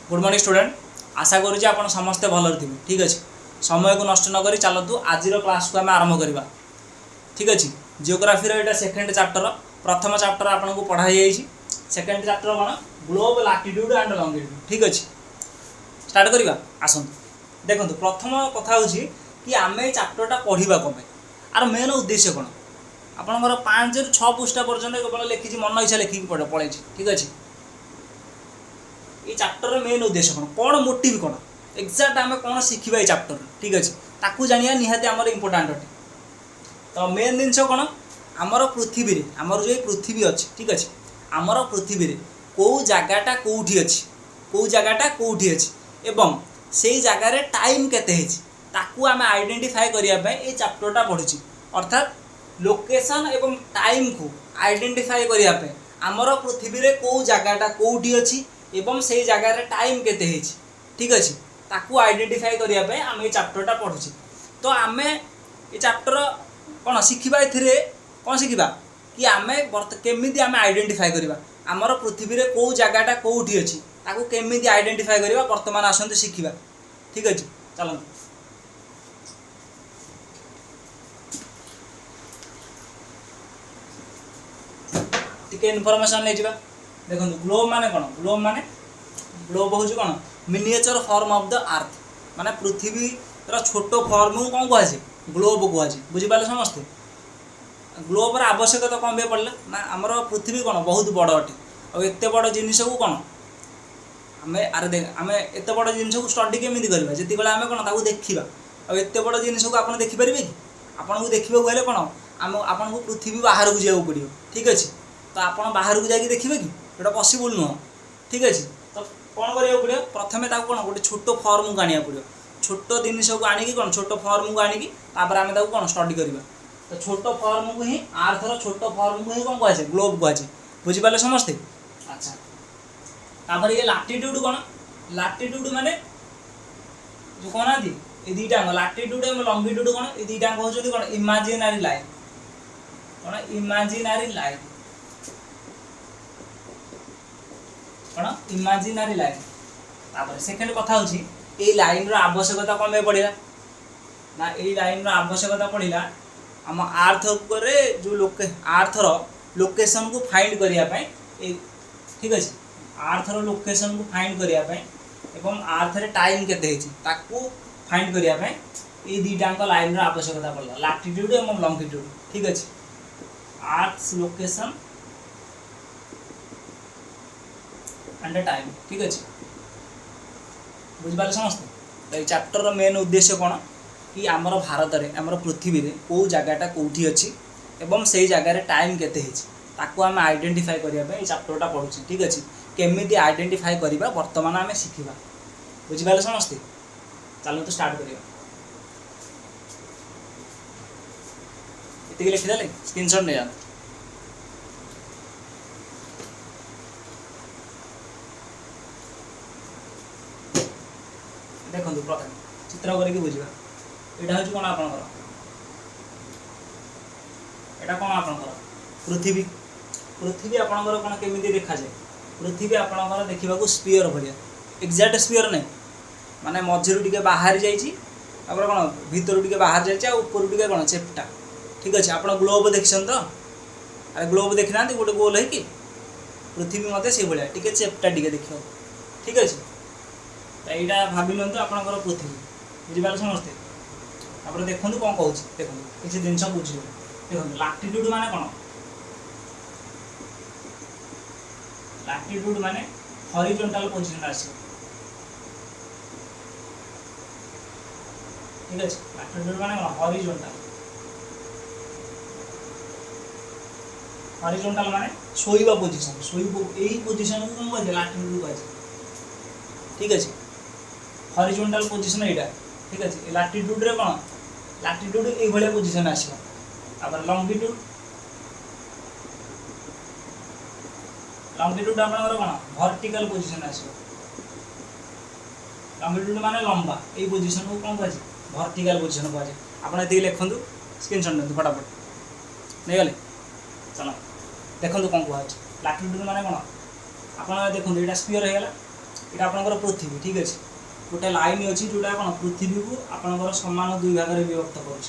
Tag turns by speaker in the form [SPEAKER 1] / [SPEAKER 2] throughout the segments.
[SPEAKER 1] Good morning student आशा करुँचे आप समस्ते भल थे ठीक अच्छे समय को नष्ट नक चलतु आज क्लास को आम आरंभ करवा ठीक अच्छे जियोग्राफी यहाँ सेकेंड चैप्टर प्रथम चैप्टर आपको पढ़ाई सेकेंड चैप्टर कौन ग्लोब लैटिट्यूड एंड लॉन्गिट्यूड ठीक अच्छे स्टार्ट करवा आसतु देखो प्रथम कथा हूँ कि आम ये चैप्टरटा पढ़ा कम आर मेन उद्देश्य कौन आपंकर 5 ରୁ 6 पृष्ठा पर्यटन केवल लिखी मन इच्छा लिखिक पढ़े ठीक अच्छे ये चैप्टर मेन उद्देश्य कौन मोटिव कौन एक्जाक्ट आम कौन शिखा ये चैप्टर ठीक अच्छे ताकू जानिया निहाती आमर इम्पोर्टाट अटे तो मेन जिनस कौन आमर पृथ्वी आमर जो पृथ्वी अच्छे ठीक अच्छे आमर पृथ्वी कौ जगटा कौटी अच्छी कौ जगटा कौटी अच्छी एवं से जगार टाइम केते ताकू आम आइडेंटिफाई करने ये चैप्टरटा पढ़ुची अर्थात लोकेशन एवं टाइम को आइडेंटिफाई करने आमर पृथ्वी कौ जगटा कौटी अच्छी एवं से जगार टाइम केते ठीक अच्छे ताकू आइडेंटिफाई करने आम ये चैप्टरटा पढ़ुची तो आम ये चैप्टर कौन शिखा ए कौन शिखा कि आम केमी आम आइडेंटिफाई करवा आमर पृथ्वी कौ जगटा कौटी अच्छी ताकू केमी आइडेंटिफाई करवा बर्तमान आसतु शिखा ठीक अच्छे चलो टिके इनफॉरमेशन नहीं जा देखो ग्लोब माने कौन ग्लोब हूँ कौन miniature form of the earth माने पृथ्वी छोट फॉर्म को कौन कहुए ग्लोब कहुए बुझीपारे समस्ते ग्लोबर आवश्यकता कौन भी पड़े ना आमर पृथ्वी कौन बहुत बड़ अटे और एत बड़ जिनस को कौन आम अरे आम एत बड़ जिनस को स्टडी केमी करवा जिते बड़े आम कौन देखा और एत बड़ जिनस को आप देखिपारे कि आपन को देखा गले कौन आम आपन को पृथ्वी बाहर को जावाक पड़ो ठीक अच्छे तो आप बाहर को जाकि देखिए कि ये पॉसिबल नुह ठीक अच्छे तो कौन करा पड़ो प्रथम कौन गोटे छोट फॉर्म को आने पड़ो छोट जिनस को आनिकी कौन छोट फॉर्म को आनिकी आम कौन स्टडी करवा तो छोट फॉर्म को ही आर्थर छोट फॉर्म को ही कौन कहुए ग्लोब कहुए बुझीपारे समस्ते अच्छा तापर ये लैटिट्यूड कौन लैटिट्यूड माने जो कौन आदि ये दुईटा लैटिट्यूड और लॉन्गिट्यूड कौन ये दुईटा कहते कौन इमेजिनरी लाइन कौन इमेजिनरी लाइन कौन इमेजिनरी लाइन तापर सेकेंड कथा हूँ ये लाइन आवश्यकता कौन पड़ा ना ये लाइन आवश्यकता पड़ा आम आर्थ उपर जो आर्थर लोकेशन को फाइंड करने ठीक अच्छे आर्थर लोकेशन को फाइंड करने एवं आर्थर टाइम केते ताकू फाइंड करने ये दुईटा लाइन आवश्यकता पड़ा लैटिट्यूड और लॉन्गिट्यूड ठीक अच्छे आर्थ्स लोकेशन एंड टाइम ठीक अच्छे बुझिपारे समस्ते तो ये चैप्टर मेन उद्देश्य कौन कि आमर भारत में आमर पृथ्वी रे कौ जगटा कौटी अच्छी एवं से जगार टाइम केते ताकू आम आइडेंटिफाई करने ये चैप्टरटा पढ़ुचे ठीक अच्छे केमी आइडेंटिफाई करवा बर्तमान आम शिखा बुझिपारे समस्ते चलो तो स्टार्ट करिया इतनी लिखिदे स्क्रीनशॉट नहीं जाते देखो प्रथम चित्र करके बुझा यहाँ हूँ कौन आपंकर यहाँ कौन आपंकर पृथ्वी पृथ्वी आपंकर कौन केमी देखा जाए पृथ्वी आपंकर देखा स्पीयर भाया एक्जाक्ट स्पीयर नहीं माने मझिरू टिके बाहर जाइए कौन भितर टिके बाहर जाइए ऊपर टिके कौन चेप्टा ठीक अच्छे आप ग्लोब देखिए तो अरे ग्लोब देखी ना गोटे गोल है कि पृथ्वी मत से भाया टी चेप्टा टी देखा ठीक अच्छे यहाँ भाव नियंतु आपंकर पृथ्वी बुझिपारे समस्ते तापर देखो कौन कहूँ देखो किसी जिन बुझे देखो लैटिट्यूड माने कौन लैटिट्यूड माने हॉरिजॉन्टल पोजीशन आस ठीक अच्छे लैटिट्यूड माने कौन हॉरिजॉन्टल हॉरिजॉन्टल माने शोइबा पोजीशन यही पोजीशन को कौन कहते लैटिट्यूड कहते ठीक अच्छे हॉरिजॉन्टल पोजीशन यहाँ ठीक अच्छे लैटिट्यूड रे कौन लैटिट्यूड ये भाया पोजीशन आसो लॉन्गिट्यूड लॉन्गिट्यूड आपंकर कौन वर्टिकल पोजीशन आसो लॉन्गिट्यूड माने लंबा ये पोजीशन को कौन कहुए वर्टिकल पोजीशन कहुए आप लिखु स्क्रीनशॉट नियंतु फटाफट नहीं गले चलो देखो कौन कहुए लैटिट्यूड माने कौन आप देखो यहाँ स्पीयर होगा এটা আপনার পৃথিবী ঠিক আছে गोटे लाइन अच्छी जोटा कौन पृथ्वी को आपंकर सामान दुई भाग में विभक्त कर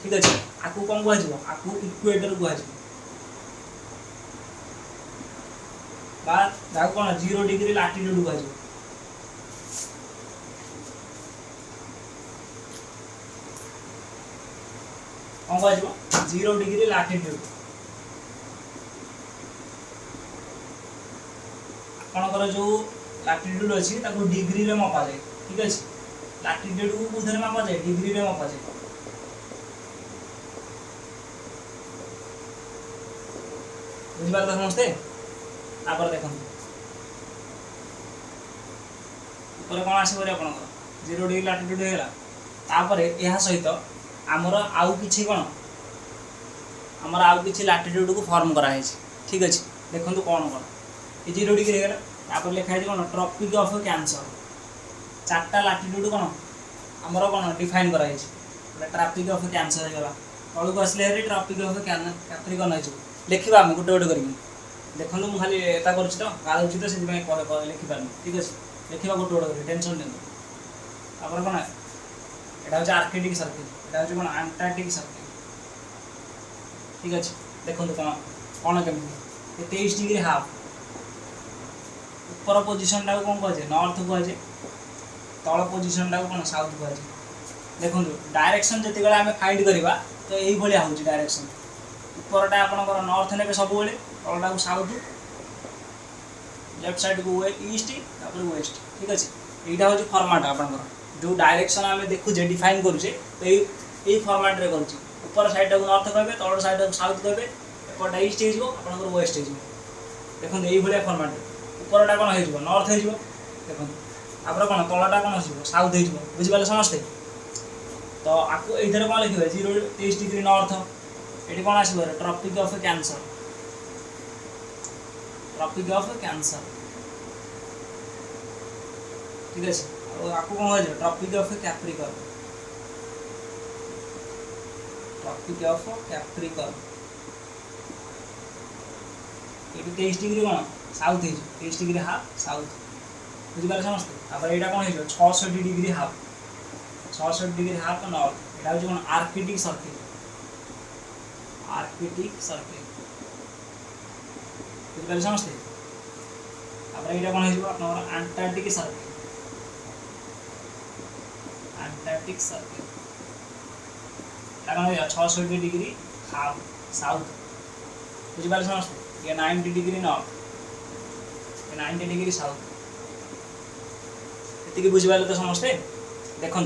[SPEAKER 1] ठीक अच्छे आपको कौन कह आपको इक्वेटर कह कौन 0 डिग्री लाटिट्यूड कह कौन कह 0 डिग्री लाटिट्यूड आपंकर जो लाटिट्यूड अच्छी डिग्री रे मपा जाए ठीक अच्छे लाटिट्यूड को कौन मापा जाए डिग्री रे मपा जाए बुझिपार तो समस्ते देखो ऊपर कौन आस 0 डिग्री लाटिट्यूड होगा यह सहित आमर आउ कि कौन आमर आउ कि लाटिट्यूड को फॉर्म कराई ठीक अच्छे देखो कौन कौन ये 0 डिग्री होगा तापर लिखाई कौन ट्रॉपिक ऑफ कैंसर 4टा लाटिट्यूड कौन आमर कौन डिफाइन कराई ट्रॉपिक ऑफ कैंसर होगा तौक आसले ट्रॉपिक ऑफ कैप्रिकॉर्न हो लिखा आम गोटे गोटे कर देखो मुझे खाली एता कर गाड़ी तो से लिखिपार ठीक अच्छे लिखा गोटे गोटे कर टेंशन नहीं कौन यहाँ हूँ आर्कटिक सर्किल यहाँ हूँ कौन अंटार्कटिक सर्किल ठीक अच्छे देखो कौन कौन केमी 23 डिग्री हाफ ऊपर पोजिशन टाक कौन कहे नॉर्थ कहे तल पोजिशन टाक कौन साउथ कहे देखो डायरेक्शन जिते आम फाइंड करवा तो यही हूँ डायरेक्शन ऊपरटा आपंकर नॉर्थ ने सब तलटा को साउथ लेफ्ट साइड को ईस्ट वेस्ट ठीक अच्छे यहाँ हूँ फर्माट आपंकर जो डायरेक्शन आम देखुचे डिफाइन करुचे तो यही फर्माट रे करुचे ऊपर साइड को नॉर्थ कहे तल साइड को साउथ कहे एपटा ईस्ट हो वेस्ट हो देखो यही फर्माट ऊपरटा कौन हो नॉर्थ हो देखो आप कौन तलटा कौन हो साउथ हो बुझिपारे समस्ते तो आपको ये कौन लिखे 0 डिग्री नॉर्थ ये कौन आस ट्रॉपिक ऑफ कैंसर ठीक है आपको कौन कह ट्रॉपिक ऑफ कैप्रिकॉर्न ये 23 डिग्री कौन साउथ हो 23 डिग्री हाफ साउथ बुझिपारे समस्ते यहाँ कौन हो 66 degree half 66 degree half north यहाँ हूँ कौन आर्कटिक सर्किल बुझिपारे समस्ते यहाँ कौन हो अंटार्कटिक सर्किल कौन 66 डिग्री हाफ साउथ बुझिपारे समस्ते ये 90 डिग्री नॉर्थ 90 डिग्री साउथ ये बुझिपारे तो समस्ते देखु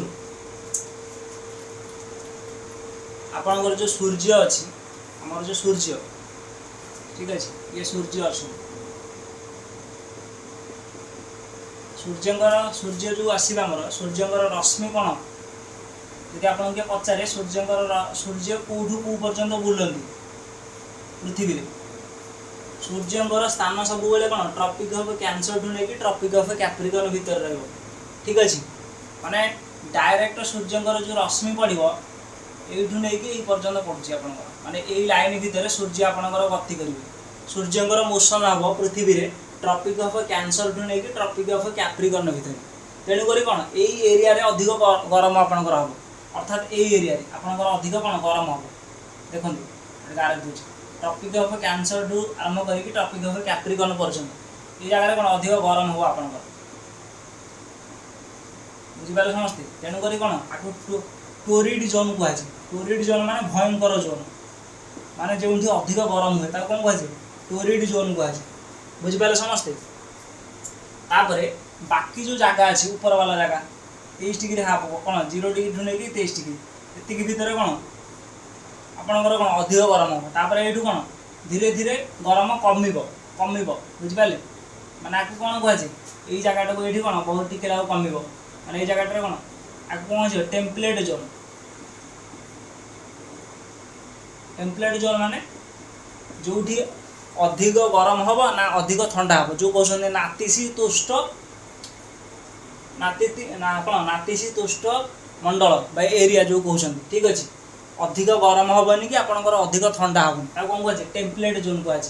[SPEAKER 1] आपंकर जो सूर्य अच्छी आमर जो सूर्य ठीक अच्छे ये सूर्य अच्छे सूर्य जो आसवा आमर सूर्यंकर रश्मि कौन यदि आप पचारे सूर्य कौटू कौ पर्यंत बुलती पृथ्वी सूर्यंकर स्थान सब कौन ट्रॉपिक ऑफ कैंसर ठू नहीं ट्रॉपिक ऑफ कैप्रिकॉर्न भितर रही ठीक अच्छे माने डायरेक्ट सूर्यंकर जो रश्मि पड़ो यू नहीं पर्यंत पड़ुची आप माने यही लाइन भितर सूर्य आपंकर गति करेंगे सूर्यंकर मोशन हम पृथ्वी रे ट्रॉपिक ऑफ कैंसर ठू नहीं ट्रॉपिक ऑफ कैप्रिकॉर्न भितर तेणुक कौन यही एरिया रे अधिक गरम आपंकर हम अर्थात यही एरिया आपंकर अधिक कौन गरम हम देखो गारे दूसरी ट्रॉपिक ऑफ कैंसर ठू आरंभ करके ट्रॉपिक ऑफ कैप्रिकॉर्न पर्यंत ये जगह कौन अधिक गरम हम आपंकर बुझिपारे समस्ते तेणुक कौन आपको टोरिड जोन कहुए टोरिड जोन माने भयंकर जोन माने जो अधिक गरम हुए कौन कहुए टोरिड जोन कहुए बुझिपारे समस्ते तापर बाकी जो जगह अच्छी ऊपर वाला जगह 23 डिग्री हाफ कौन 0 डिग्री ठू नहीं 23 डिग्री ये भितर कौन आपंकर कौन अधिक गरम हम तापर ये कौन धीरे धीरे गरम कम बुझिपारे माने आपको कौन कहुए यही जगह को ये कौन बहुत टिके कम माने ये जगह कौन आपको कौन हो टेम्पलेट जोन माने जो अधिक गरम हम ना अधिक ठंडा हम जो कहते नातिशीतोष्ण नातिशीतोष्ण मंडल बाय एरिया जो कहते ठीक अच्छे अधिक गरम हेनी कि आपंकर अधिक ठंडा हेनी कौन कहे टेम्पलेट जोन कहुए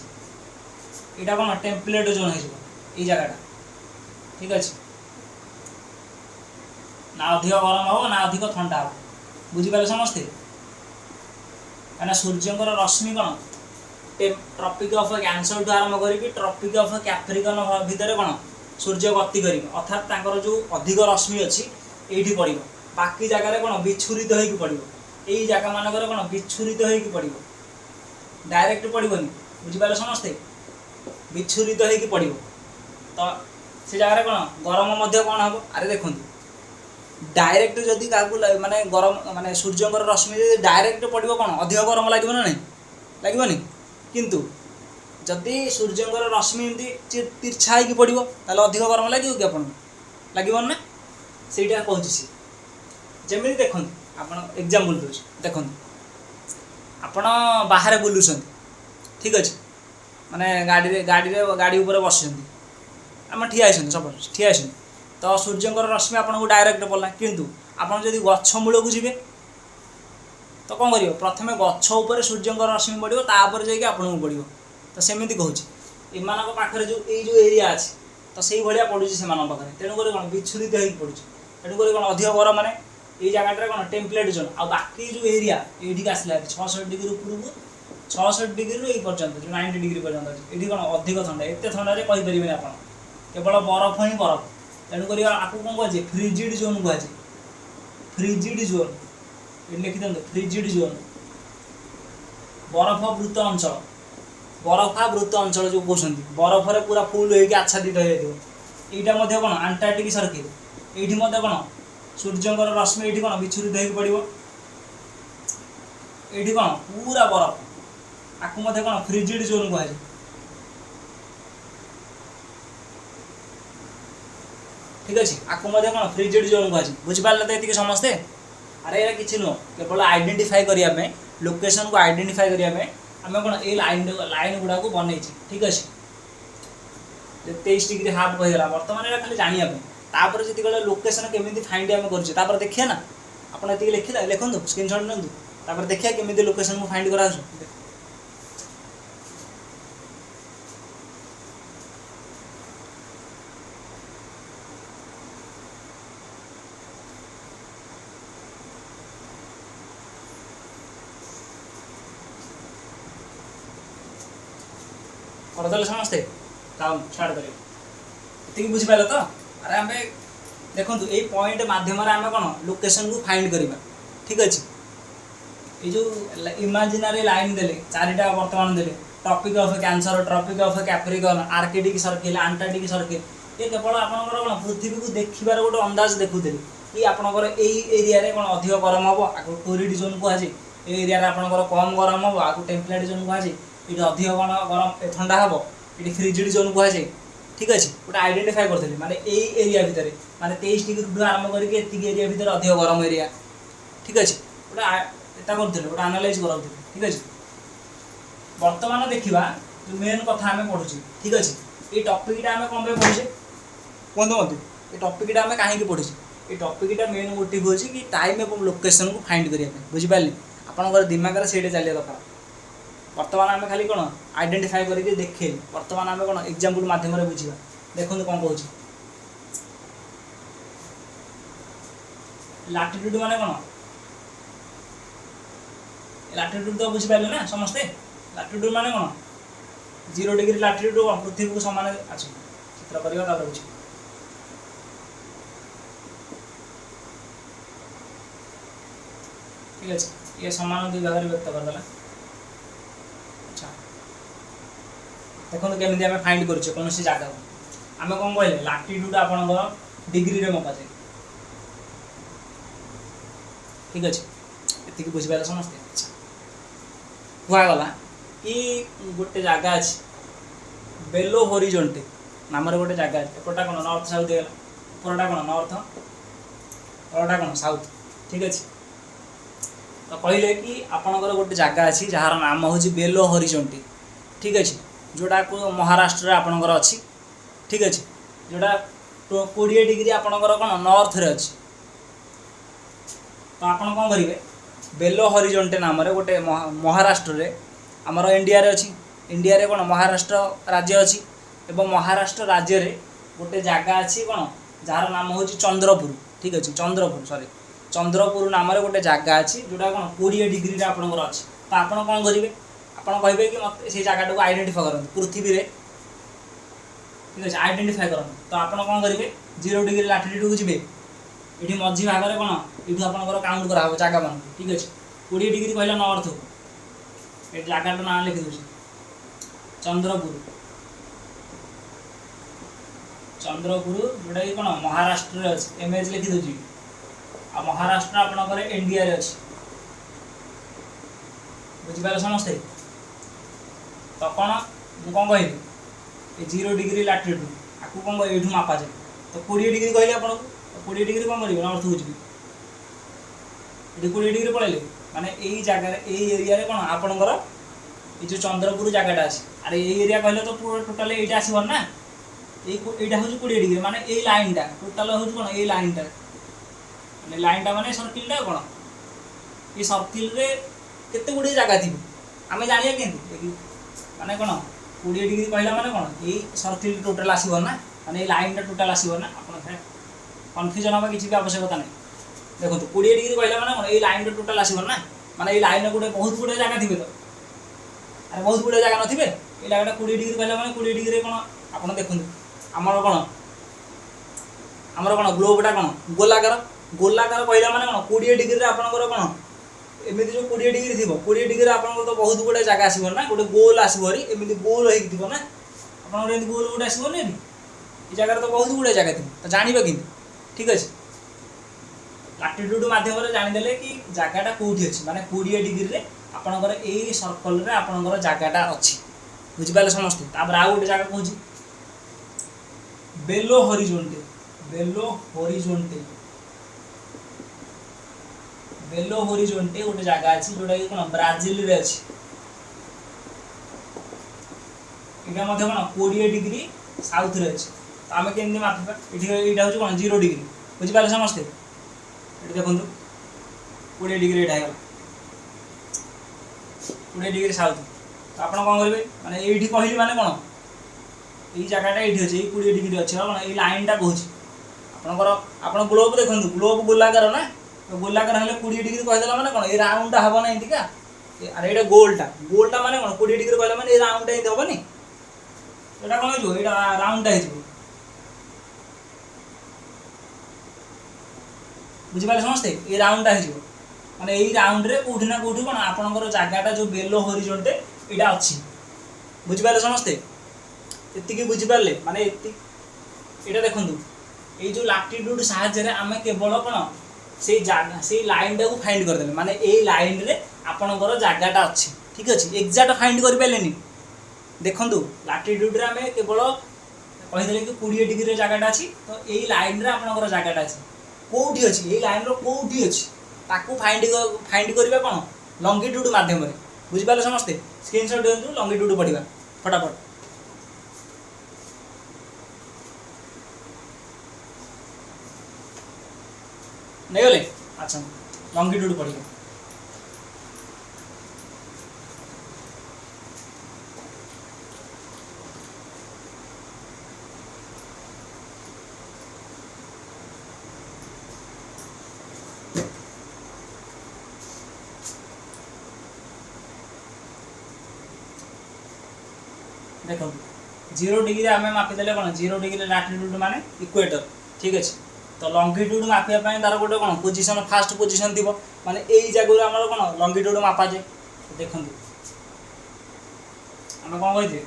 [SPEAKER 1] यहाँ कौन टेम्पलेट जोन हो जगह ठीक अच्छे ना अधिक गरम हम ना अधिक ठंडा हम बुझीपारे समस्ते कहीं सूर्यंकर रश्मि कौन ट्रॉपिक ऑफ कैंसर ठूँ आरंभ करके ट्रॉपिक ऑफ कैप्रिकॉन भितर कौन सूर्य गति कर अर्थात जो अधिक रश्मि अच्छी ये पड़ बाकी जगार कौन विच्छुरित होगी पड़ो यही जगह मानक कौन विच्छुरित होगी पड़ो डायरेक्ट पड़ोनी बुझीपारे समस्ते विच्छुरित होगी पड़ो तो से जगह कौन गरम कौन हम अरे देखो डायरेक्ट जदि क्या माने गरम माने सूर्यंकर रश्मि डायरेक्ट पड़ो कौन अधिक गरम लगे ना नहीं लगे किंतु जदि सूर्यंकर रश्मि एमती तिरछा होगी पड़ो ताल अधिक गरम लगे कि आप लगे ना सहीटा कहूँ सी जमी देखो आप एग्जाम्पल दूसरी देखो आपण बाहर बुलूँ ठीक अच्छे माने गाड़ी उपर बस आम ठिया सब ठिया तो सूर्यंकर रश्मि आपको डायरेक्ट पड़ला किंतु आपड़ जदि गछ मूल को जी तो कौन कर प्रथम गछ उपर सूर्यंकर रश्मि पड़ो तापर जाकि आपको पड़ो तो सेमती कहूँ एमान पाखे जो ये एरिया अच्छे तो से भाया पड़ू से पाखे तेणुक कौन विच्छुरित हो पड़ू तेणुक कौन अधिक गरम माने ये जगह कौन टेम्पलेट जोन आ बाकी जो एरिया ये आसला 66 डिग्री उपरको 66 डिग्री रु पर्यंत जो 90 डिग्री पर्यंत अच्छे ये कौन अधिक ठंडा एत ठंडे कहींपारे आप केवल बरफ ही बरफ तेणुक आपको कौन कहे फ्रिजिड जोन कहुए फ्रिजिड जोन ये लिखि दिखाते फ्रिजिड जोन बरफावृत अंचल बरफावृत अंचल जो कहते बरफरे पूरा फुल हो आच्छादित हो यहाँ कौन आंटार्कटिक सर्किल ये कौन सूर्यंकर रश्मि ये कौन विच्छुरित हो पड़ो ये कौन पूरा बरफ आपको कौन फ्रिजिड जोन कहुए ठीक अच्छे आपको कौन फ्रिजिड जोन कहुए बुझिपारे तो ये समस्ते अरे ये किसी नुह केवल आइडेंटिफाई करने लोकेशन को आइडेंटिफाई करने आम कौन ये लाइन गुड़ा को बनई ठीक अच्छे 23 डिग्री हाफ कहीगला बर्तमान ये खाली जानापी जी लोकेशन केमी फाइंड आम कर देखिए ना आपड़ ये लिखा लिखुँ स्क्रीनशॉट नियंतु देखिए केमी लोकेशन को फाइंड करा करदे समस्ते स्टार्ट करें बुझीपारे तो अरे आम देखो ये पॉइंट मध्यम आम कौन लोकेशन को फाइंड करवा ठीक अच्छे ये जो इमेजिनरी लाइन देले चारिटा बर्तमान देले Tropic of Cancer Tropic of Capricorn Arctic Circle Antarctic Circle ये केवल आपंकर कौन पृथ्वी को देखार गोटे अंदाज देखुले कि आपंकर यही एरिया कौन अधिक गरम हम आपको टोरिड जोन कहुए ये एरिया आपंकर कम गरम हम आपको टेम्पलेट जोन कहुए ये अधिक कौन गरम ठंडा हम ये फ्रिजिड जोन कहुए ठीक अच्छे गोटे आइडेंटिफाई करें माने यही एरिया भितर माने 23 डिग्री आरंभ करके एरिया भितर अधिक गरम एरिया ठीक अच्छे गोटे करते गोटे आनालाइज कर ठीक अच्छे बर्तमान देखा जो मेन कथा आम पढ़ुचे ठीक अच्छे ये टपिकटा आम कौन पढ़ुचे कहते मत ये टपिकटा आम कहीं पढ़ुचे ये टपिकटा मेन मोटिव हो कि टाइम एवं लोकेशन को फाइंड करने बुझिपारे आपंकर दिमाग से चलिए दरकार बर्तमान आम खाली कौन आइडेंटिफाई करके देखे बर्तमान आम कौन एग्जाम्पल मध्यम बुझा देखो कौन कहूँ लाटिट्यूड माने कौन लाटिट्यूड तो बुझिपारे ना समस्ते लाटिट्यूड माने कौन 0 डिग्री लाटिट्यूड पृथ्वी को समान अच्छा चित्र करवा बुझ ठीक अच्छे ये समान दुई भाग व्यक्त करदेला अच्छा देखो केमी आम फाइंड करुचे कौन सी जगह को आम कौन कहले लाटिट्यूड आप डिग्री में मपा जाए ठीक अच्छे ये बुझिपारे समस्ते अच्छा कहगला कि गोटे जगह अच्छे बेलो हॉरिजॉन्टे नाम गोटे जगह अच्छे एपटा कौन नॉर्थ साउथ है उपरटा कौन नॉर्थ तलटा कौन साउथ ठीक अच्छे तो कहले कि आपणकर गोटे जगह अच्छी जार नाम हूँ बेलो हॉरिजॉन्टे ठीक अच्छे जोटा को महाराष्ट्र आपणकर अच्छी ठीक अच्छे जोटा 20 डिग्री आपणकर कौन नॉर्थ रे अच्छी तो आपन कौन करेंगे बेलो हॉरिजॉन्टे नाम गोटे महाराष्ट्र रे आमर इंडिया रे अच्छी इंडिया रे कौन महाराष्ट्र राज्य अच्छी एवं महाराष्ट्र राज्य रे गोटे जगह अच्छी कौन जार नाम हूँ चंद्रपुर ठीक अच्छे चंद्रपुर सॉरी चंद्रपुर नाम गोटे जगह अच्छी जोटा कौन 20 डिग्री आपंकर अच्छी तो आप कौन करेंगे आप कहे कि मत से जगह को आइडेंटिफाई करूँ पृथ्वी रे ठीक अच्छे आइडेंटिफाई करूँ तो आप कौन करेंगे 0 डिग्री लाटिट्यूड को जी ये मझी भाग में कौन ये आपंकर काउंट करा जगह मान ठीक अच्छे 20 डिग्री कहला नॉर्थ को ये जगह ना लिखी दूसरी चंद्रपुर चंद्रपुर जोटा कि कौन महाराष्ट्र अच्छे एमएच लिखी दूसरी आ महाराष्ट्र आपंकर इंडिया अच्छे बुझिपारे समस्ते तो कौन मुझे कौन कह 0 डिग्री लाटिट्यूड आपको कौन ये मापा जाए तो 20 डिग्री कहले आपको 20 डिग्री कौन करेंगे नॉर्थ को जी 20 डिग्री पड़े माने यही जगह यही एरिया कौन आपणकर ये जो चंद्रपुर जगहटा अच्छे अरे ये एरिया कहले तो पूरा टोटाल ये आसब ना यहाँ हूँ 20 डिग्री माने ये लाइनटा टोटाल हूँ कौन ये लाइनटा माने लाइनटा माने सर्किलटा कौन ये सर्किल रे केते गुड़े जगह थी आम जाना के माने कौन 20 डिग्री कहला माने कौन ये सर्किल टोटाल आसब ना माने ये लाइनटा टोटाल आसब ना आप कन्फ्यूजन हवा किसी भी आवश्यकता नहीं देखो 20 डिग्री कहला माने कौन ये लाइन टोटाल आसब ना माने ये लाइन गोटे बहुत गुड़े जगह थी तो अरे बहुत गुड़े जगह नथिबे ये जगह 20 डिग्री कहला माने 20 डिग्री कौन आप देखो आमर कौन ग्लोबटा कौन गोलाकार गोलाकार कहला माने कौन 20 डिग्री आपंकर कौन एमती जो 20 डिग्री थी 20 डिग्री आप तो बहुत गुड़े जगह आसब ना गोटे गोल आसबरी एमती गोल हो ना आप गोल गोटे आसबनी ये जगह तो बहुत गुड़े जगह थी तो जानवे कि ठीक अच्छे लाटिट्यूड मध्यम जानीदे कि जगहटा कौटी अच्छी माने 20 डिग्री रे आपंकर यही सर्कल रे आपंकर जगहटा अच्छी बुझिपारे समस्ते तापर आउ गोटे जगह कहूँ बेलो हॉरिजॉन्टल बेलो हॉरिजॉन्टल गोटे जगह अच्छी जोटा कि कौन ब्राजिल रे अच्छी यहाँ कौन 20 डिग्री साउथ रे अच्छी तो आम केमती मापा ये हूँ कौन 0 डिग्री बुझिपारे समस्ते ये देखो 20 डिग्री यहाँ है 20 डिग्री साउथ तो आप कौन करेंगे माने ये कहली माने कौन ये जगहटा ये अच्छे 20 डिग्री अच्छे कौन ये लाइनटा कहूँ आपंकर आप ग्लोब देखो ग्लोब गोलाकार ना तो गोलाकार हेल्ले 20 डिग्री कहीदेला माने कौन ये राउंडटा हम ना एंटिका अरे ये गोलटा माने कौन 20 डिग्री कहला माने ये राउंडटा एंटी हेनी यहाँ कौन हो राउंडटा हो बुझिपारे समस्ते ये राउंडटा हो माने यही राउंड रे कोठी ना कोठी कौन आपंकर जगहटा जो बेलो हॉरिजॉन्टल यहाँ अच्छी बुझिपारे समस्ते ये बुझिपारे माने ये देखो ये जो लाटिट्यूड साहाय्य आम केवल कौन से जगह से लाइनटा को फाइंड करदे माने ये लाइन रे आपंकर जगहटा अच्छी ठीक अच्छे एक्जाक्ट फाइंड कर पारे देखूँ लाटिट्यूड आम केवल कहीदे कि 20 डिग्री जगहटा अच्छी तो यही लाइन रे आपंकर जगहटा अच्छी कौटी अच्छी ये लाइन कौटी अच्छी ताकू फाइंड करवा कौन लंगिट्यूड मध्यम बुझिपारे समस्ते स्क्रीनशॉट दिंतु लंगिट्यूड पढ़ा फटाफट नहीं गले अच्छा लंगिट्यूड पढ़ा देखो 0 डिग्री आम मापिदे कौन 0 डिग्री लाटिट्यूड माने इक्वेटर ठीक अच्छे तो लंगिट्यूड मापिया तार गोटे कौन पोजिशन फास्ट पोजिशन थी माने यही जगह आम कौन लंगिट्यूड मापा जाए देखो आम कौन कही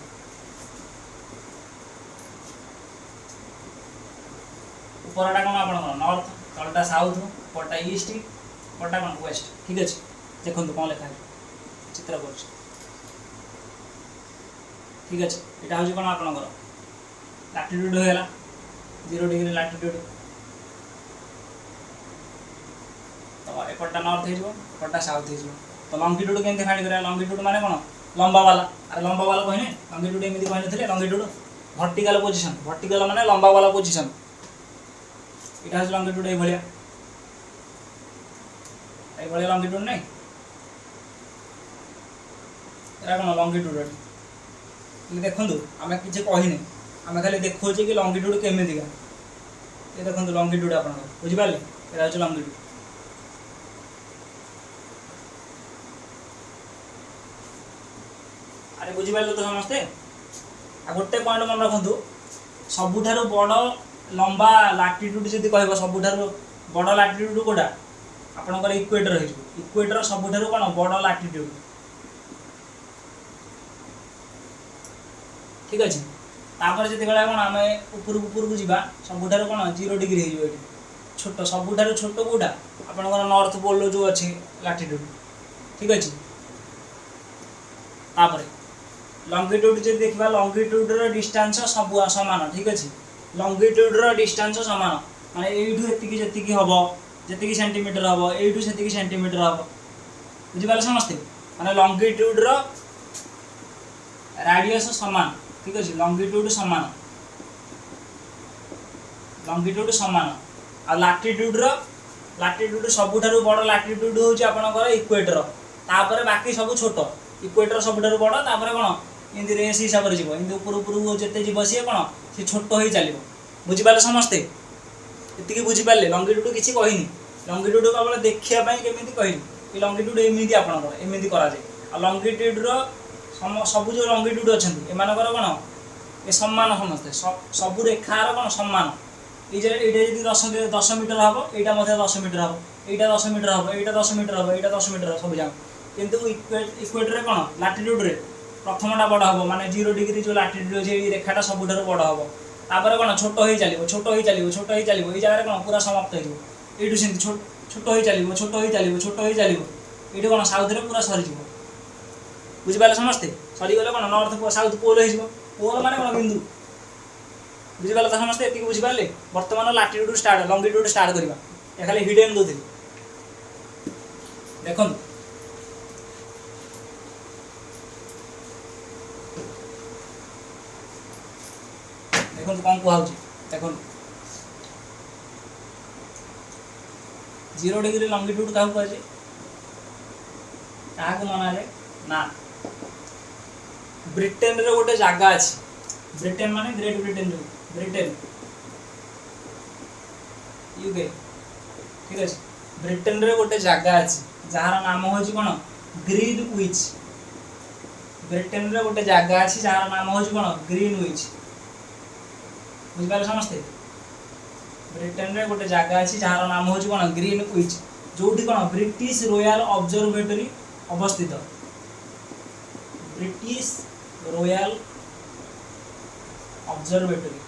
[SPEAKER 1] उपरटा कौन आप नॉर्थ तलटा साउथ उपरटा ईस्ट उपरटा कौन वेस्ट ठीक अच्छे देखो कौन लिखा है चित्र कर ठीक अच्छे यहाँ हूँ कौन आपंकर लाटिट्यूड होगा 0 डिग्री लाटिट्यूड तो एपटा नॉर्थ होपटा साउथ हो तो लंगिट्यूड केमती फाइंड करा लंगिट्यूड माने कौन लंबा वाला अरे लंबा वाला कहने लंगिट्यूड एमती कहते लंगिट्यूड वर्टिकल पोजिशन वर्टिकल माने लंबा वाला पोजिशन यहाँ हूँ लंगिट्यूड ये लंगिट्यूड नहीं यहाँ कौन लंगिट्यूड देखो आम किसी कहने आम खाली देखो कि लंगिट्यूड केमिका ये देखो लंगिट्यूड आप बुझिपारे यहाँ हूँ लंगिट्यूड अरे बुझिपारे तो समस्ते आ गोटे पॉइंट मन रखु सबुठारु बड़ लंबा लाटिट्यूड जदि कह सबुठारु बड़ लाटिट्यूड कोटा आपणकर इक्वेटर हो इक्वेटर सबुठारु कौन बड़ लाटिट्यूड ठीक अच्छे तापर जिते कौन आम उपरकू जावा सबुठारु कौन 0 डिग्री हो छोट सबुठारु छोट कोटा आपणकर नॉर्थ पोल जो अच्छे लाटिट्यूड ठीक अच्छे तापर लंगिट्यूड जो देखा लंगिट्यूड डिस्टेंस सब सामान ठीक अच्छे लंगिट्यूड डिस्टेंस सामान माने यू जी हम जी सेंटीमीटर हम यू से सेंटीमीटर हम बुझिपारे समस्ते माने लंगिट्यूड राडियस सामान ठीक अच्छे लंगिट्यूड सामान आ लाटिट्यूड सबुठारु बड़ लाटिट्यूड होची आपनकर इक्वेटर तापर बाकी सब छोट इक्वेटर सबुठारु बड़ तापर कोन इनती रेस हिसाब से जीव इनती ऊपर ऊपर जिते जीव सी कौन सी छोट हो चलो बुझिपारे समस्ते ये बुझिपारे लंगिट्यूड किसी कहनी लंगिट्यूड केवल देखापी केमी कहली कि लंगिट्यूड एमती आपंकर एमती कराए आ लंगिट्यूड सबू जो लंगिट्यूड अच्छा एमकर कौन ये सम्मान समस्ते सबू रेखार कौन सम्मान ये जी 10 मीटर हम यहाँ 10 मीटर हम यहाँ 10 मीटर हम यहाँ 10 मीटर हम यहाँ 10 मीटर सब जाक कितु इक्वेटर कौन लाटिट्यूड प्रथमटा बड़ हम माने 0 डिग्री जो लाटिट्यूड अच्छे ये रेखाटा सबुठारु बड़ हम तापर कौन छोट हो चलो छोट हो चलो छोट हो चलो ये जगह कौन पूरा समाप्त हो से छोट हो चलो छोट हो चलो छोट हो चलो ये कौन साउथ में पूरा सरीज बुझिपारे समस्ते सरीगले कौन नॉर्थ साउथ पोल हो पोल माने कौन बिंदु बुझिपारे तो समस्ते ये बुझिपारे बर्तमान लाटिट्यूड स्टार्ट लंगिट्यूड स्टार्ट करवा ये खाली हिडेन दौर देखो देखो कौन कहूँ देखो 0 डिग्री लंगिट्यूड क्या कहुए क्या मना जाए ना ब्रिटेन रे गोटे जगह अच्छी ब्रिटेन माने ग्रेट ब्रिटेन जो ब्रिटेन यूके ठीक है ब्रिटेन रे गोटे जगह अच्छी जार नाम हूँ कौन ग्रीनविच ब्रिटेन रे गोटे जगह अच्छी जार नाम हूँ कौन ग्रीनविच बुझिपारे समस्ते ब्रिटेन रे गोटे जगह अच्छी जार नाम हूँ कौन ग्रीनविच जो कौन ब्रिटिश रॉयल ऑब्जर्वेटरी अवस्थित ब्रिटिश रॉयल ऑब्जर्वेटरी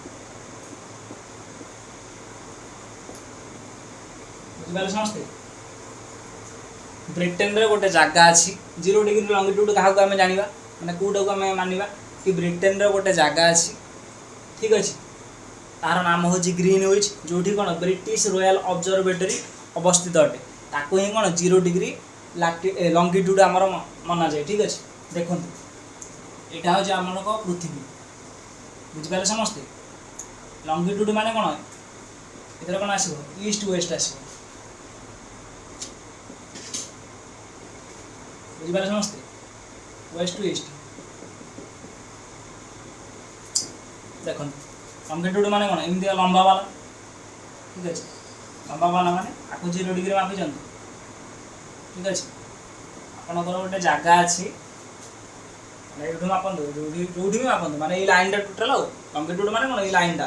[SPEAKER 1] बुझिपारे समस्ते ब्रिटेन रे गोटे जगह अच्छी 0 डिग्री लंगिट्यूड क्या आम जाना मैंने कौटा को आम मानवा कि ब्रिटेन रे गोटे जगह अच्छी ठीक अच्छे तार नाम हूँ ग्रीनविच जो कौन ब्रिटिश रॉयल ऑब्जर्वेटरी अवस्थित अटे ताको ही कौन 0 डिग्री लंगिट्यूड आमर मना जाए ठीक अच्छे देखो यहाँ हूँ आम पृथ्वी बुझिपारे समस्ते लंगिट्यूड माने कौन ये कौन आसो ईस्ट वेस्ट आसो बुझिपारे समस्ते वेस्ट टू ईस्ट देखो लंगिट्यूड माने कौन एमती लंबा वाला ठीक अच्छे लंबा वाला माने आपको 0 डिग्री मापी ठीक अच्छे आपंकर गोटे जगह अच्छी ये मापंतु जो भी मापंतु माने ये लाइन टोटाल लंगिट्यूड माने कौन ये लाइन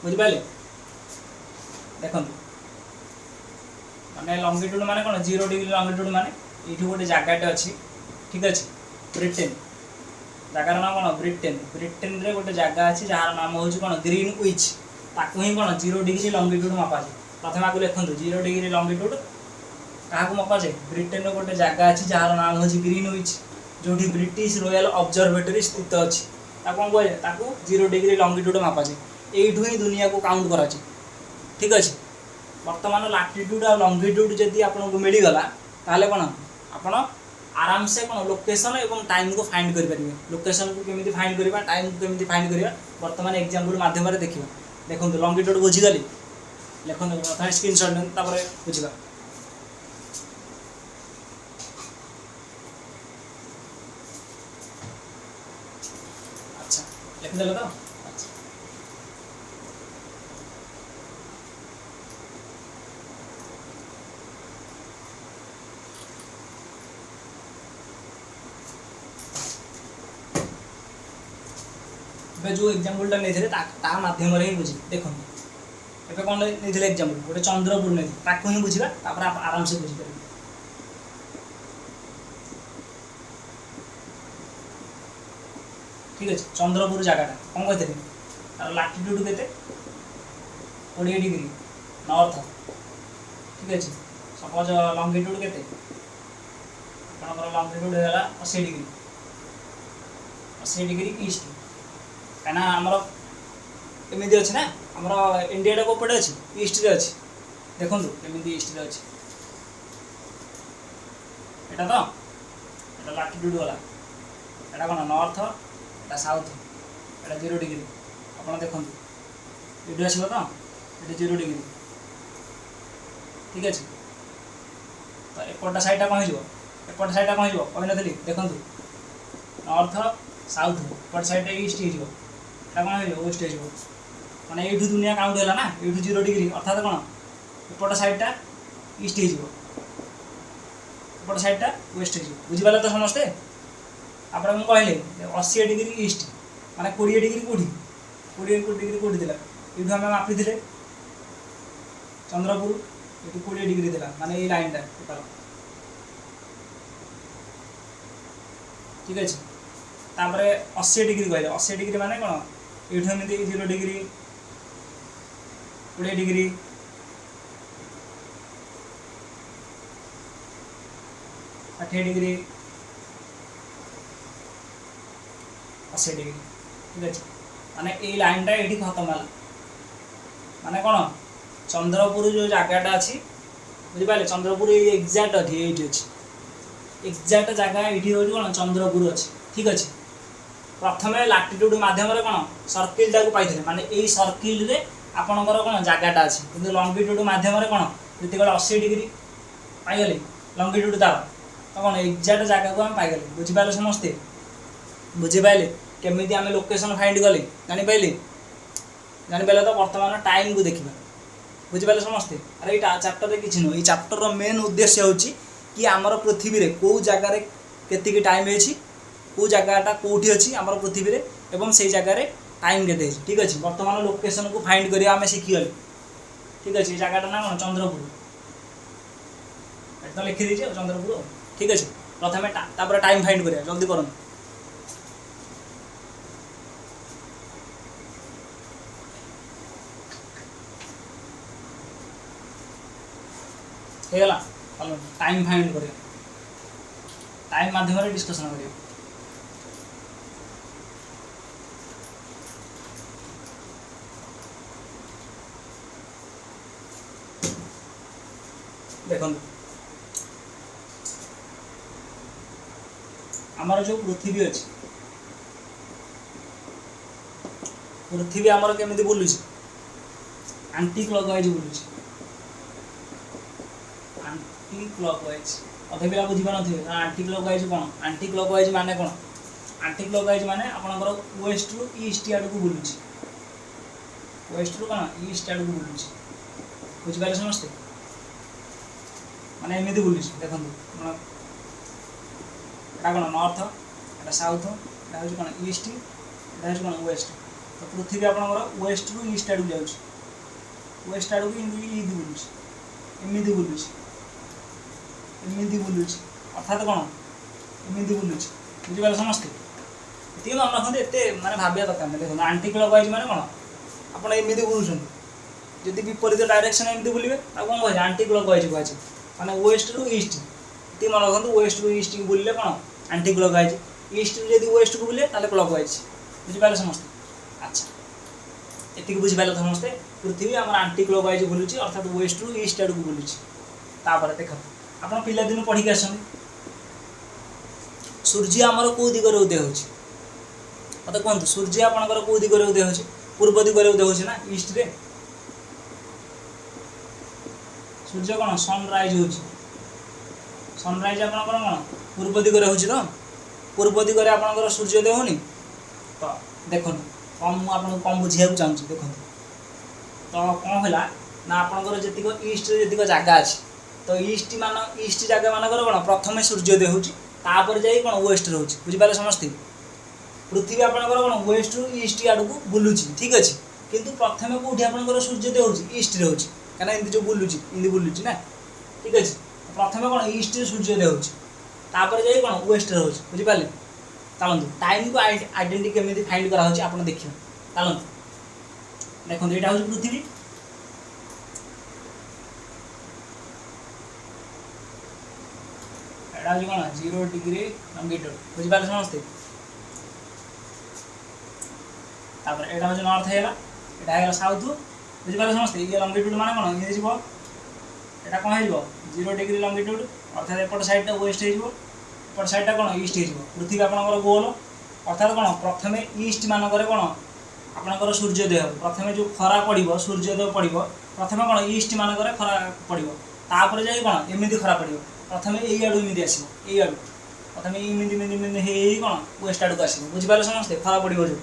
[SPEAKER 1] बुझिपारे देखो माने लंगिट्यूड माने कौन 0 डिग्री लंगिट्यूड माने ये गोटे जगहटे अच्छी ठीक अच्छे ब्रिटेन जगार नाम कौन ब्रिटेन ब्रिटेन रे गोटे जगह अच्छी जार नाम हूँ कौन ग्रीनविच ताकू ही कौन 0 डिग्री लंगिट्यूड मपा जाए प्रथम आपको लिखु 0 डिग्री लंगिट्यूड क्या मपा जाए ब्रिटेन रे गोटे जगह अच्छी जार नाम हूँ ग्रीनविच जो ब्रिटिश रॉयल ऑब्जर्वेटरी स्थित अच्छी कौन कह 0 डिग्री लंगिट्यूड मपा जाए यू ही दुनिया को काउंट करा ठीक अच्छे बर्तमान लाटिट्यूड और लंगिट्यूड जदि आपको मिलगला ताहले कौन आपण आराम से कौन लोकेशन और टाइम को फाइंड करेंगे लोकेशन को केमी फाइंड करवा टाइम को केमी फाइंड करवा बर्तमान एग्जाम्पल मध्यम देखिए देखो लंगिट्यूड बुझीगली लिखते प्रथम स्क्रीनशॉट निपर बुझा अच्छा लिखिदेल तो अच्छा ଏବେ जो एग्जांपलटा नहीं ता माध्यम रे ही बुझी देखो ଏବେ कौन नहीं एग्जांपल गोटे चंद्रपुर नहीं ताको ही बुझा तापर आराम से बुझी पारे ठीक है चंद्रपुर जगहटा कौन कहते तार लाटिट्यूड केते 20 डिग्री नॉर्थ ठीक है सपोज लॉन्गिट्यूड केते आपनकर लॉन्गिट्यूड हैला 80 डिग्री 80 डिग्री ईस्ट कहना हमर एमती अच्छे ना आमर इंडिया कोपटे अच्छी ईस्ट रे अच्छी देखो एमती ईस्ट रे अच्छी एटा तो एटा लाटिट्यूड वाला एटा कौन नॉर्थ एटा साउथ एटा 0 डिग्री आप देखो ये आसो तो ये 0 डिग्री ठीक अच्छे तो एपटा साइडटा कौन हो एपट साइडटा कौन हो कही नी देखो नॉर्थ साउथ एपट साइड ईस्ट हो कौन हो वेस्ट हो मैंने ये दुनिया काउंट है ना ये 0 डिग्री अर्थात कौन एपट साइडटा ईस्ट हो एपट साइडटा वेस्ट हो बुझीपारे तो समस्ते आप कहले 80 डिग्री ईस्ट माने 20 डिग्री कौटी 20 डिग्री कौटी थी ये आम मापी थे चंद्रपुर ये 20 डिग्री थी माने ये लाइनटा टोटाल ठीक अच्छे तापर 80 डिग्री कहले 80 डिग्री माने कौन ये एमती 0 डिग्री 20 डिग्री 60 डिग्री 80 डिग्री ठीक अच्छे माने ये लाइनटा ये खत्म है माने कौन चंद्रपुर जो जगहटा अच्छी बुझीपारे चंद्रपुर ये एक्जाक्ट अच्छी ये अच्छी एक्जाक्ट जगह ये हूँ कौन चंद्रपुर अच्छी ठीक अच्छे प्रथम लाटिट्यूड मध्यम कौन सर्किलटा को पाई माने यही सर्किल रे आपणकर कौन जगहटा अच्छी कि लंगिट्यूड मध्यम कौन जी 80 डिग्री पाइगले लंगिट्यूड तार तो कौन एक्जाक्ट जगह को आम पाइगले बुझीपारे समस्ते बुझीपारे केमी आम लोकेशन फाइंड कले जापारे तो बर्तमान टाइम को देखा बुझीपारे समस्ते अरे ये चैप्टर किसी नुह ये चैप्टर मेन उद्देश्य हूँ कि आमर पृथ्वी रे कौ जगार केतिकी टाइम है कौ जगहटा कौटी अच्छी आम पृथ्वी रे एवं से जगार टाइम केते ठीक अच्छे बर्तमान लोकेशन को फाइंड करिया आम शिखीगले ठीक अच्छे जगहटा ना कौन चंद्रपुर तो लिखी दीजिए चंद्रपुर ठीक अच्छे प्रथम टाइम फाइंड करिया जल्दी करूँ होगा टाइम फाइंड करिया टाइम माध्यम डिस्कशन करिया देखो आमर जो पृथ्वी अच्छी पृथ्वी आमर केमी बुलूँ आंटी क्लॉकवाइज बुलूँ आंटी क्लॉकवाइज अधे पिला बुझीपार थे आंटी क्लॉकवाइज कौन आंटी क्लॉकवाइज माने कौन आंटी क्लॉकवाइज माने आपनकर वेस्ट रु ईस्ट आड़ को बुलूँ वेस्ट रु कौन ईस्ट आड़ को बुलूँ बुझीपारे समस्ते माने एमती बुलूँ देखो कौन नॉर्थ एटा साउथ एटा हूँ कौन ईस्ट एटा हूँ कौन वेस्ट तो पृथ्वी आपंकर वेस्ट रु ईस्ट आड़ को जाऊँ वेस्ट आड़ को बुलूँ एमती बुलूँ एमती बुलूँ अर्थात कौन एमती बुलूँ बुझीपारे समस्ते ये मन रखते एते माने भाविया दरकार नहीं देखो आंटी क्लॉकवाइज माने कौन आप एमती बुलूँ जदि विपरीत डायरेक्शन एमती बुलिबे आ कौन कहे आंटी क्लॉकवाइज कहे माने वेस्ट रु ईस्ट ये मन रखु वेस्ट रु ईस्ट को बुलिले कौन आंटी क्लॉकवाइज ईस्ट रु जदि वेस्ट को बुले ताले क्लॉकवाइज बुझीपारे समस्ते अच्छा एति बुझीपारे समस्ते पृथ्वी आम आंटी क्लॉकवाइज बुलूँ अर्थात वेस्ट रु ईस्ट आड़ को बुलूँ तापर देख आप पिला दिन पढ़ी आसन सूर्य आमर कौ दिगरे उदय हो मत कहतु सूर्य आपंकर कौ दिगरे उदय हो पूर्व दिगरे उदय हो ना ईस्ट रे सूर्य कौन सनराइज हो सनराइज आपंकर कौन पूर्व दिगरे हो तो पूर्व दिगरे आपंकर सूर्योदय होनी तो देखो कम आपको कम बुझा चाहिए देखो तो कौन है ना आपंकर जी ईस्ट जी जगह अच्छी तो ईस्ट जगह मानकर कौन प्रथम सूर्योदय होपर जा कौन वेस्ट रोचे बुझीपारे समस्ते पृथ्वी आपणकर कौन वेस्ट रु ईस्ट आड़ को बुलूची ठीक अच्छे किंतु प्रथम कौटी आपंकर सूर्योदय हो ईस्ट रे होची कहीं एमती जो बुलूची इमती बुलूची ना ठीक अच्छे प्रथम कौन ईस्ट सूर्योदय होपर जाए कौन वेस्ट रे होची बुझिपारे चलतु टाइम को आइडेंटिटी केमी फाइंड करा आप देखिए चलतु देखो यहाँ हूँ पृथ्वी एटा हूँ कौन 0 डिग्री लंगिट्यूड बुझिपारे समस्ते तापर एटा हूँ नॉर्थ है यहाँ साउथ बुझिपारे समस्ते ये लंगिट्यूड माने कौन ये एटा कौन हो 0 डिग्री लंगिट्यूड अर्थात एपट साइडटा वेस्ट होपट साइडटा कौन ईस्ट हो पृथ्वी आपंकर गोल अर्थात कौन प्रथम ईस्ट मानक कौन आपंकर सूर्योदय हो प्रथम जो खरा पड़ो सूर्योदय पड़ो प्रथम कौन ईस्ट मानक खरा पड़ो तापर जाए कौन एमती खरा पड़ो प्रथम यही आड़ू इमती आसो यही आड़ू प्रथम इमती कौन वेस्ट आड़ को आस बुझिपारे समस्ते खरा पड़ो जो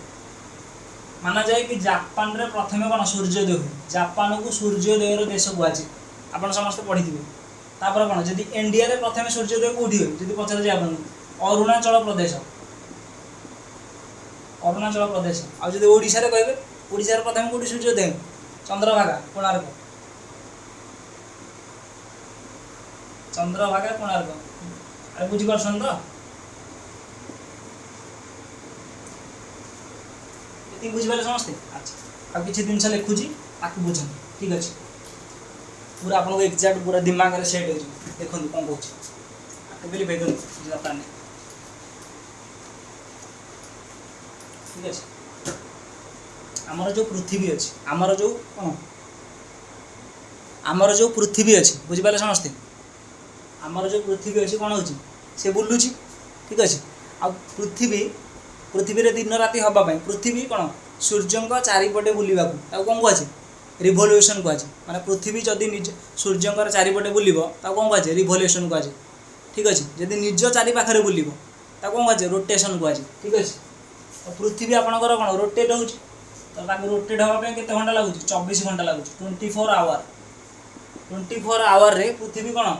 [SPEAKER 1] माना जाए कि जापान रे प्रथम कौन सूर्योदय हुए जापान को सूर्योदयर देश कहुए आप समस्त पढ़ी थे तापर कौन जदि इंडिया रे प्रथम सूर्योदय कौटी हुए जब पचार जाए आपको अरुणाचल प्रदेश आज ओडिशा रे कहे ओडिशा रे प्रथम कौटी सूर्योदय चंद्रभागा कोणार्क अरे बुझीपार तो ये बुझिपारे समस्ते अच्छा आ किसी जिन लिखुची आपको बुझ ठीक अच्छे पूरा आपको एक्जाक्ट पूरा दिमाग में सेट हो देखो कौन कौन वेरीफाई कर दरकार नहीं ठीक अच्छे आमर जो पृथ्वी अच्छी आमर जो कौन आमर जो पृथ्वी अच्छी बुझिपारे समस्ते आमर जो पृथ्वी अच्छी कौन हो सी बुलूची ठीक अच्छे आ पृथ्वी रे दिन राति हवापाई पृथ्वी कौन सूर्य चारिपटे बुलवा कौन कहुए रिभोल्यूशन कहुए माने पृथ्वी जदि निज सूर्य चारिपटे बुल कौन कहुए रिभोल्यूशन कहुए ठीक अच्छे जदि निज चारि पाखे बुल कौन कहुए रोटेशन कहुए ठीक अच्छे तो पृथ्वी आपंकर कौन रोटेट हो रोटेट हाँपाई के घंटा लगुच 24 घंटा लगुच 24 आवर रे पृथ्वी कौन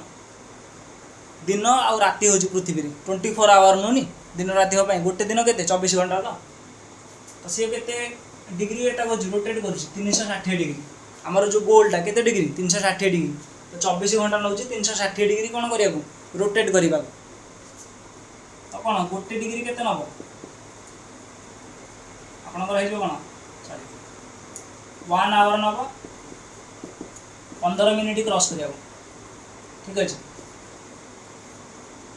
[SPEAKER 1] दिन आउ राति हो पृथ्वी 24 आवर नुनी दिन राति हाँपाई गोटे दिन के 24 घंटा तो सी के डिग्री एटा रोटेट कर 360 डिग्री आमर जो गोलटा के डिग्री 360 डिग्री तो 24 घंटा नौ 360 डिग्री कौन करने को रोटेट करने तो कौन गोटे डिग्री के नब आपंकर कौन सॉरी 1 आवर नब 15 मिनिट क्रॉस करिया ठीक अच्छे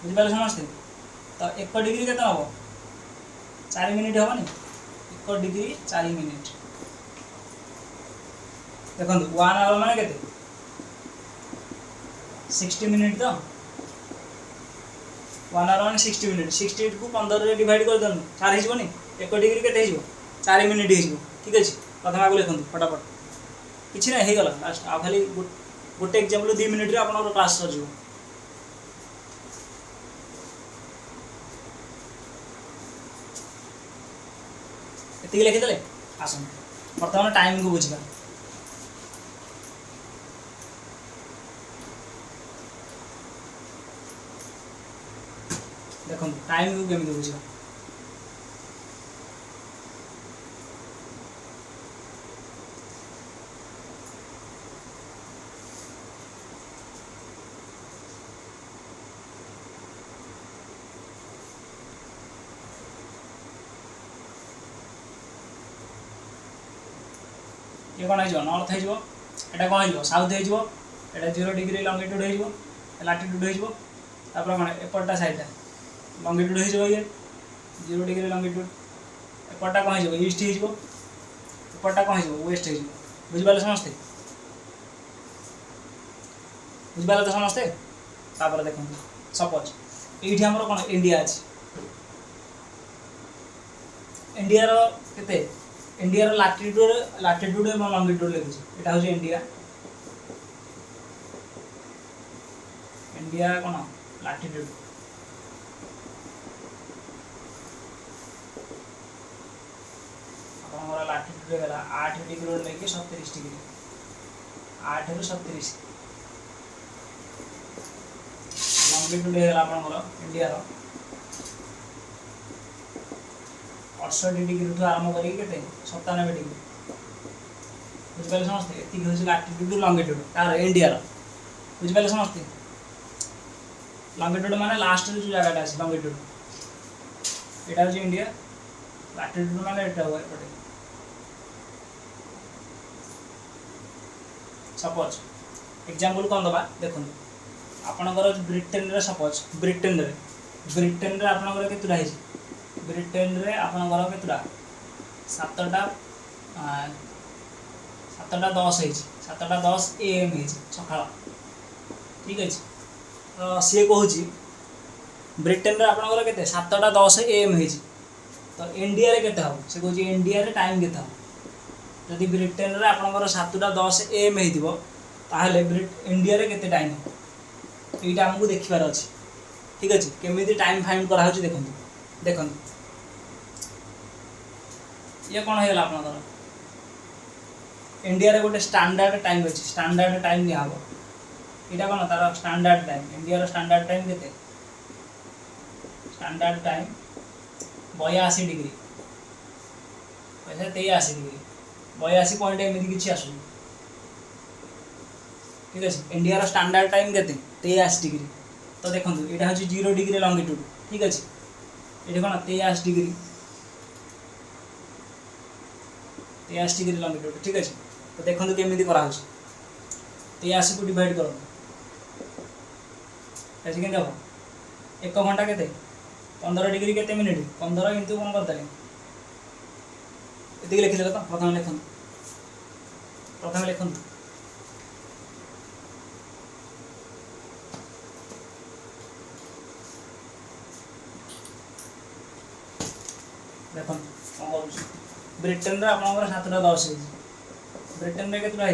[SPEAKER 1] बुझिपारे समस्ते तो 1 डिग्री के नब 4 मिनिट हेनी 1 डिग्री 4 मिनिट देखो 1 आवर माने के 60 मिनिट तो 1 आवर माने 60 मिनिट 60 को 15 रे डिवाइड कर दन 4 हिजबनी 1 डिग्री के 4 मिनिट हिजबो ठीक अछि प्रथम आगु लिखंतु फटाफट किछि ना हे गला लास्ट आ खाली गोटे एग्जांपल 2 मिनिट रे आपन क्लास सर जिवो एतिक लिखिदेले आसन बर्तमान टाइम को बुझिबा देखो टाइम को केमिति बुझिबा ये कौन हो नॉर्थ हो कौन हो साउथ हो 0 डिग्री लंगिट्यूड हो लाटिट्यूड हो कौन एपटा साइडटा लंगिट्यूड हो ये 0 डिग्री लंगिट्यूड एपटा कौन हो ईस्ट हो एपटा कौन हो वेस्ट हो बुझिपारे समस्ते बुझिपारे तो समस्ते तापर देखो सपोज ये आमर कौन इंडिया अच्छे इंडिया रो केते इंडिया रो लाटिट्यूड एवं लंगिट्यूड लिखुଛି এটা হচ্ছে इंडिया इंडिया कोन लाटिट्यूड आपनकर लाटिट्यूड हैला 8 डिग्री लेके 37 डिग्री 8 रु 37 लंगिट्यूड हैला आपनकर इंडिया रो 68 डिग्री आरंभ करके 97 डिग्री बुझिपारे समस्ते एतिक हूँ लाटिट्यूड लंगिट्यूड तार इंडिया बुझिपारे समस्ते लंगिट्यूड माने लास्ट जो जगह अच्छे लंगिट्यूड यहाँ हूँ इंडिया लाटिट्यूड माने यहाँ हुआ एपटे सपोज एग्जांपल कौन दबा देखो आपणकर ब्रिटेन रे सपोज ब्रिटेन रे आपणकर केतुटा है ब्रिटेन रे आपणकर केतुटा 7टा 7:10 AM है सका ठीक है तो सी कहूँ ब्रिटेन रे आपणकर केते 7:10 AM है तो इंडिया रे केते हो से कहूँ इंडिया रे टाइम केते हो जदि ब्रिटेन रे आपणकर 7:10 AM हेतिबो ताहले इंडिया रे केते टाइम हो एटा हमको देखिबार अछि ठीक अछि केमिति टाइम फाइंड करा होछि देखंतु ये कोन हेला आपणकर इंडिया रे गोटे स्टैंडर्ड टाइम अछि स्टैंडर्ड टाइम नि आबो एटा कोन तार स्टैंडर्ड टाइम इंडिया रो स्टैंडर्ड टाइम केते स्टैंडर्ड टाइम 82 डिग्री पैसा 83 डिग्री 82 पॉइंट एमती किसी आसू ठीक है इंडिया रो स्टैंडर्ड टाइम केते 83 डिग्री तो देखो यहाँ हूँ 0 डिग्री लंगिट्यूड ठीक अच्छे ये कौन 83 डिग्री 83 डिग्री लंगिट्यूड ठीक अच्छे तो देखो केमी करा 83 को डिवाइड करो ऐसे केम हम 1 घंटा के 15 डिग्री के मिनिट 15 इंटू कौन करदे ये लिखिदे तो प्रथम लिखु देखो कौन कर ब्रिटेन रे आपनकर 7:10 है ब्रिटेन रे केतरा है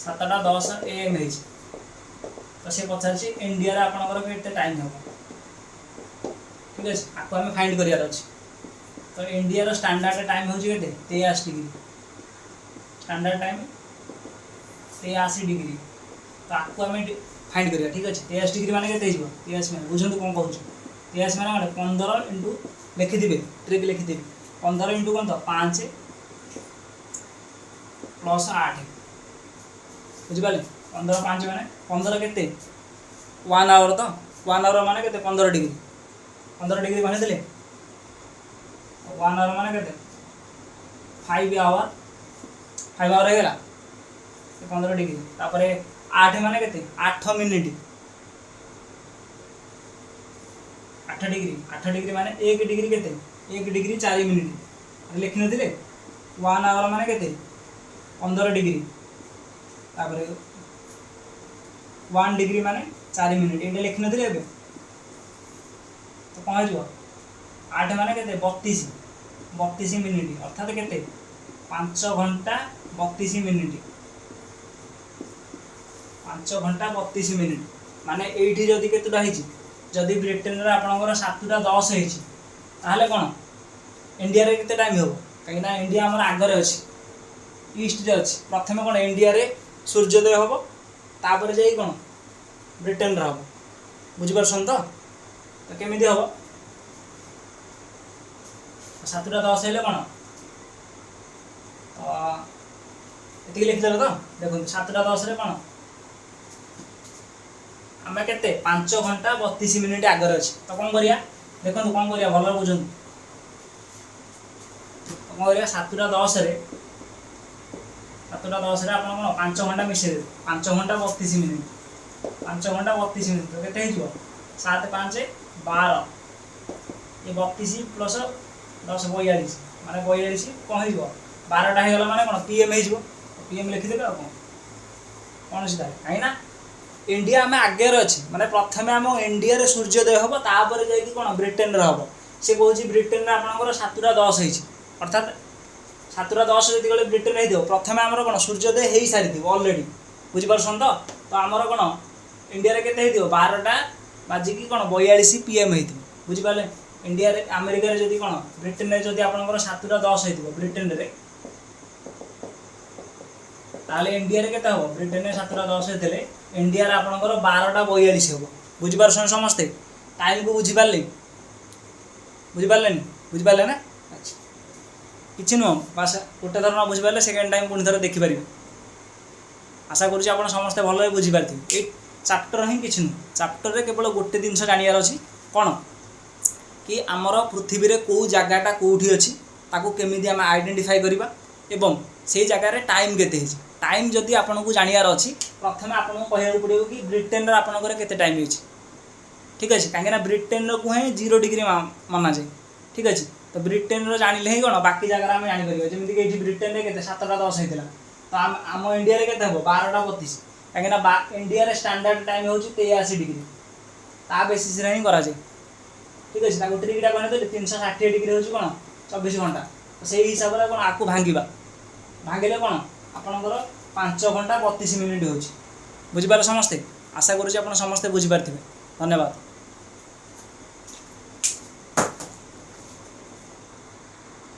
[SPEAKER 1] 7:10 AM है तो से पचार इंडिया रे आपनकर केते टाइम हो ठीक है आपको हमें फाइंड करियार अछि तो इंडिया रो स्टैंडर्ड टाइम हो केते 83 डिग्री स्टैंडर्ड टाइम 83 डिग्री तो आपको हमें फाइंड करिया ठीक है 83 डिग्री माने केते हिजो 83 माने बुझंतु कोन कहूछ 83 माने 15 इंटू लिखिदे ट्रिक लिखिदे 15 इंटू कौन तो 5 प्लस 8 बुझिपारे 15 5 माने 15 केते 1 आवर तो 1 आवर माने केते 15 डिग्री माने देले 1 आवर माने केते 5 आवर हे गेला 15 डिग्री तापरे 8 माने केते 8 मिनिट 8 डिग्री माने 1 डिग्री केते 1 डिग्री 4 मिनिट लिखि नथिले 1 आवर माने केते 15 डिग्री तापरे 1 डिग्री माने 4 मिनिट एटा लिखि नथिले एबे तो कौन हो 8 माने केते 32 मिनिट अर्थात केते 5 घंटा 32 मिनिट 5 घंटा 32 मिनिट माने एठी जदी केतुटा हिची जदि ब्रिटेन रे आपनकर 7:10 हेछि ताहले कोन इंडिया रे केते टाइम हो कहीं ना इंडिया हमर आगरे अछि ईस्ट रे अछि प्रथमे कोन इंडिया रे सूर्योदय होबो तापर जाई कोन ब्रिटेन रे होबो बुझि परछन तो केमिति होबो 7:10 हेले कोन तो एति लिख देलो तो देखो 7:10 रे कोन आम के 5 घंटा 32 मिनिट आगे अच्छे तो कौन करिया देखो कौन करिया भल बुझु कौन करिया 7:10 रे आप 5 घंटा मिसे 5 घंटा 32 मिनिट 5 घंटा 32 मिनिट तो केते हिजो 7 5 12 ये 32 प्लस 10 42 माने 42 कौन हिजो 12टा हे गला माने कोन पीएम हिजो पीएम लिखि देबे आ कोन सीधा है ना इंडिया में आगे अच्छे माने प्रथमे आम इंडिया रे सूर्योदय हम तापर जाकि कौन ब्रिटेन रे हम से कहूँ ब्रिटेन रे आपनकर 7:10 है अर्थात 7:10 जो ब्रिटेन हो प्रथमे आमर कौन सूर्योदय हो सारी अलरेडी बुझीपारसन तो आमर कौन इंडिया रे केते हो 12टा बाजिकी कौन 42 PM हो बुझीपारे इंडिया रे अमेरिका रे जदि कौन ब्रिटेन रे जदि आपनकर 7:10 हो ब्रिटेन रे ताले इंडिया रे केते हो ब्रिटेन रे 7:10 हेतले इंडिया रे आपनकर 12टा 42 हो बुझीपारसन समस्ते टाइम को बुझीपारले बुझीपारले ना କିଛି ନୁହଁ ବାସ୍ ଗୋଟେ ଥର ନ ବୁଝିପାରିଲେ ସେକେଣ୍ଡ ଟାଇମ୍ ପୁଣି ଥରେ ଦେଖିପାରିବେ। ଆଶା କରୁଛି ଆପଣ ସମସ୍ତେ ଭଲରେ ବୁଝିପାରିଥିବେ। ଏଇ ଚାପ୍ଟର ହିଁ କିଛି ନୁହଁ, ଚାପ୍ଟରରେ କେବଳ ଗୋଟେ ଜିନିଷ ଜାଣିବାର ଅଛି କ'ଣ କି ଆମର ପୃଥିବୀରେ କେଉଁ ଜାଗାଟା କେଉଁଠି ଅଛି, ତାକୁ କେମିତି ଆମେ ଆଇଡେଣ୍ଟିଫାଇ କରିବା ଏବଂ ସେଇ ଜାଗାରେ ଟାଇମ୍ କେତେ ହେଇଛି। ଟାଇମ୍ ଯଦି ଆପଣଙ୍କୁ ଜାଣିବାର ଅଛି ପ୍ରଥମେ ଆପଣଙ୍କୁ କହିବାକୁ ପଡ଼ିବ କି ବ୍ରିଟେନର ଆପଣଙ୍କର କେତେ ଟାଇମ୍ ହେଇଛି, ଠିକ୍ ଅଛି। କାହିଁକିନା ବ୍ରିଟେନକୁ ହିଁ 0 ଡିଗ୍ରୀ ମନାଯାଏ, ଠିକ୍ ଅଛି। ତ ବ୍ରିଟେନର ଜାଣିଲେ ହିଁ କ'ଣ ବାକି ଜାଗାରେ ଆମେ ଜାଣିପାରିବା। ଯେମିତିକି ଏଇଠି ବ୍ରିଟେନରେ କେତେ 7ଟା 10 ହେଇଥିଲା, ତ ଆମ ଇଣ୍ଡିଆରେ କେତେ ହେବ 12ଟା 32, କାହିଁକିନା ଇଣ୍ଡିଆରେ ଷ୍ଟାଣ୍ଡାର୍ଡ ଟାଇମ୍ ହେଉଛି 83 ଡିଗ୍ରୀ, ତା ବେସିସ୍ରେ ହିଁ କରାଯାଏ, ଠିକ୍ ଅଛି। ତାକୁ ଟ୍ରିକ୍ଟା କହିଦେଲେ 360 ଡିଗ୍ରୀ ହେଉଛି କ'ଣ 24 ଘଣ୍ଟା। ତ ସେଇ ହିସାବରେ କ'ଣ ଆକୁ ଭାଙ୍ଗିଲେ କ'ଣ ଆପଣଙ୍କର 5 ଘଣ୍ଟା 32 ମିନିଟ୍ ହେଉଛି। ବୁଝିପାରିଲେ ସମସ୍ତେ? ଆଶା କରୁଛି ଆପଣ ସମସ୍ତେ ବୁଝିପାରିଥିବେ। ଧନ୍ୟବାଦ।